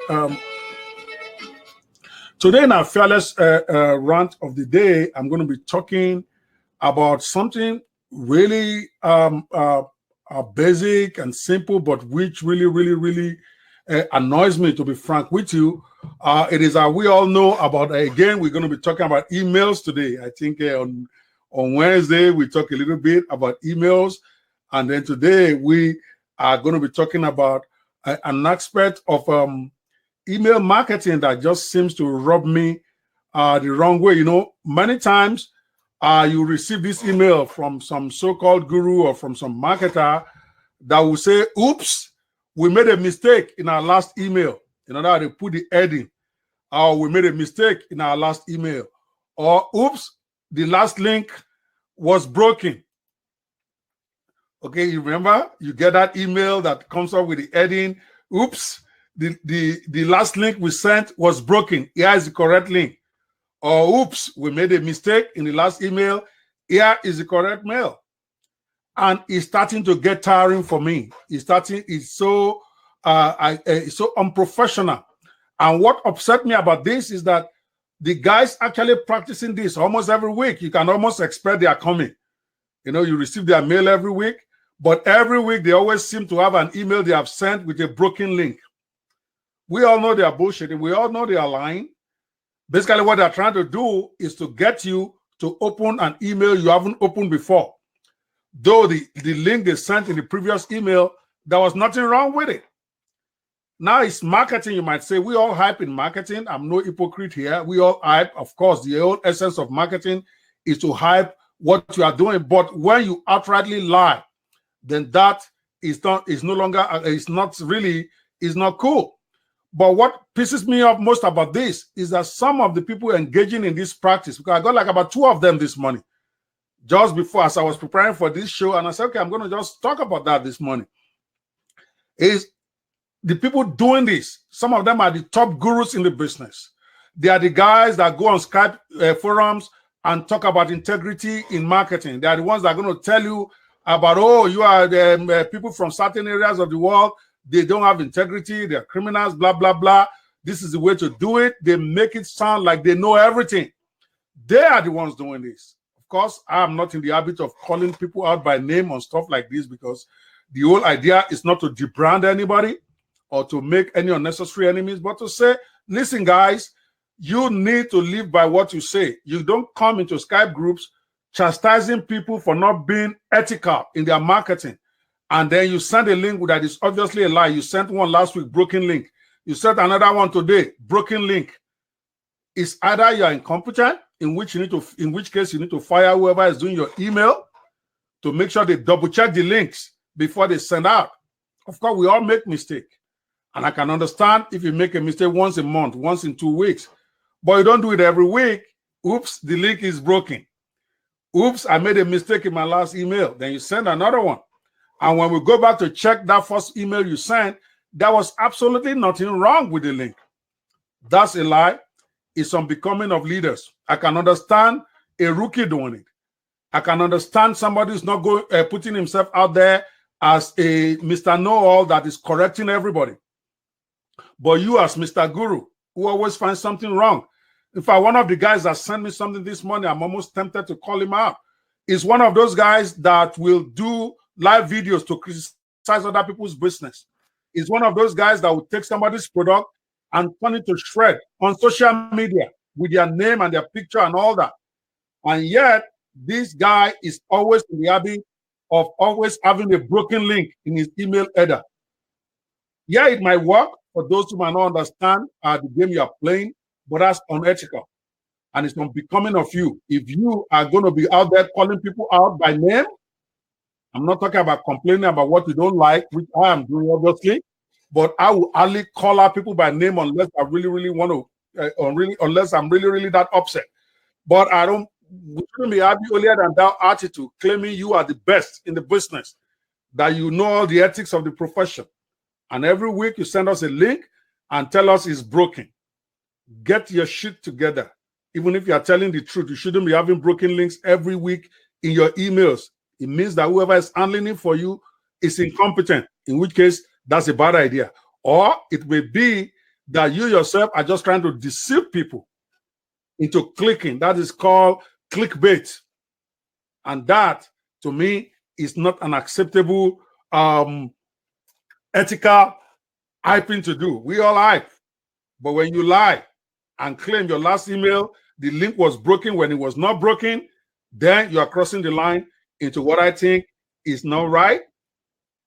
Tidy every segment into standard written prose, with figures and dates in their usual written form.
Um, Today in our fearless rant of the day, I'm going to be talking about something really basic and simple, but which really annoys me, to be frank with you. It is we all know about, again, we're going to be talking about emails today. I think on Wednesday, we talk a little bit about emails. And then today, we are going to be talking about an aspect of email marketing that just seems to rub me the wrong way. You know, many times you receive this email from some so-called guru or from some marketer that will say, oops, we made a mistake in our last email. In order to put the heading, we made a mistake in our last email. Or, oops, the last link was broken. Okay, you remember? You get that email that comes up with the heading, oops, the last link we sent was broken. Here is the correct link. Or, oops, we made a mistake in the last email. Here is the correct mail. And it's starting to get tiring for me. It's so unprofessional. And what upset me about this is that the guys actually practicing this almost every week. You can almost expect they are coming. You know, you receive their mail every week, but every week they always seem to have an email they have sent with a broken link. We all know they are bullshitting. We all know they are lying. Basically, what they're trying to do is to get you to open an email you haven't opened before. Though the link they sent in the previous email, there was nothing wrong with it. Now it's marketing, you might say. We all hype in marketing. I'm no hypocrite here. We all hype. Of course, the whole essence of marketing is to hype what you are doing. But when you outrightly lie, then that is not cool. But what pisses me off most about this is that some of the people engaging in this practice, because I got like about 2 of them this morning, just before, as I was preparing for this show, and I said, okay, I'm going to just talk about that this morning, is the people doing this. Some of them are the top gurus in the business. They are the guys that go on Skype forums and talk about integrity in marketing. They are the ones that are going to tell you about, oh, you are the people from certain areas of the world. They don't have integrity. They're criminals, blah, blah, blah. This is the way to do it. They make it sound like they know everything. They are the ones doing this. Of course, I'm not in the habit of calling people out by name on stuff like this, because the whole idea is not to debrand anybody or to make any unnecessary enemies, but to say, listen, guys, you need to live by what you say. You don't come into Skype groups chastising people for not being ethical in their marketing. And then you send a link that is obviously a lie. You sent one last week, broken link. You sent another one today, broken link. It's either you're incompetent, in which case you need to fire whoever is doing your email to make sure they double check the links before they send out. Of course, we all make mistakes. And I can understand if you make a mistake once a month, once in 2 weeks, but you don't do it every week. Oops, the link is broken. Oops, I made a mistake in my last email. Then you send another one. And when we go back to check that first email you sent, there was absolutely nothing wrong with the link. That's a lie. It's unbecoming of leaders. I can understand a rookie doing it. I can understand somebody who's not putting himself out there as a Mr. Know-all that is correcting everybody. But you as Mr. Guru, who always finds something wrong. In fact, one of the guys that sent me something this morning, I'm almost tempted to call him out, is one of those guys that will do live videos to criticize other people's business. Is one of those guys that will take somebody's product and turn it to shred on social media with their name and their picture and all that. And yet, this guy is always in the habit of always having a broken link in his email header. Yeah, it might work for those who might not understand the game you are playing, but that's unethical. And it's unbecoming of you. If you are going to be out there calling people out by name, I'm not talking about complaining about what you don't like, which I am doing, obviously, but I will hardly call out people by name unless I really want to, unless I'm really that upset. But we shouldn't be happy earlier than that attitude, claiming you are the best in the business, that you know all the ethics of the profession. And every week you send us a link and tell us it's broken. Get your shit together. Even if you are telling the truth, you shouldn't be having broken links every week in your emails. It means that whoever is handling it for you is incompetent, in which case that's a bad idea. Or it may be that you yourself are just trying to deceive people into clicking. That is called clickbait. And that, to me, is not an acceptable ethical hyping to do. We all hype. But when you lie and claim your last email, the link was broken when it was not broken, then you are crossing the line into what I think is not right,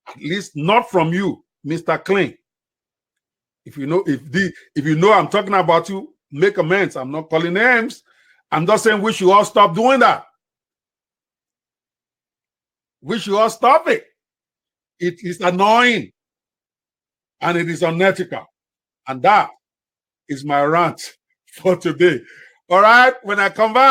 at least not from you, Mr. Clean. If you know I'm talking about you, make amends. I'm not calling names. I'm just saying we should all stop doing that. We should all stop it. It is annoying and it is unethical. And that is my rant for today. All right, when I come back.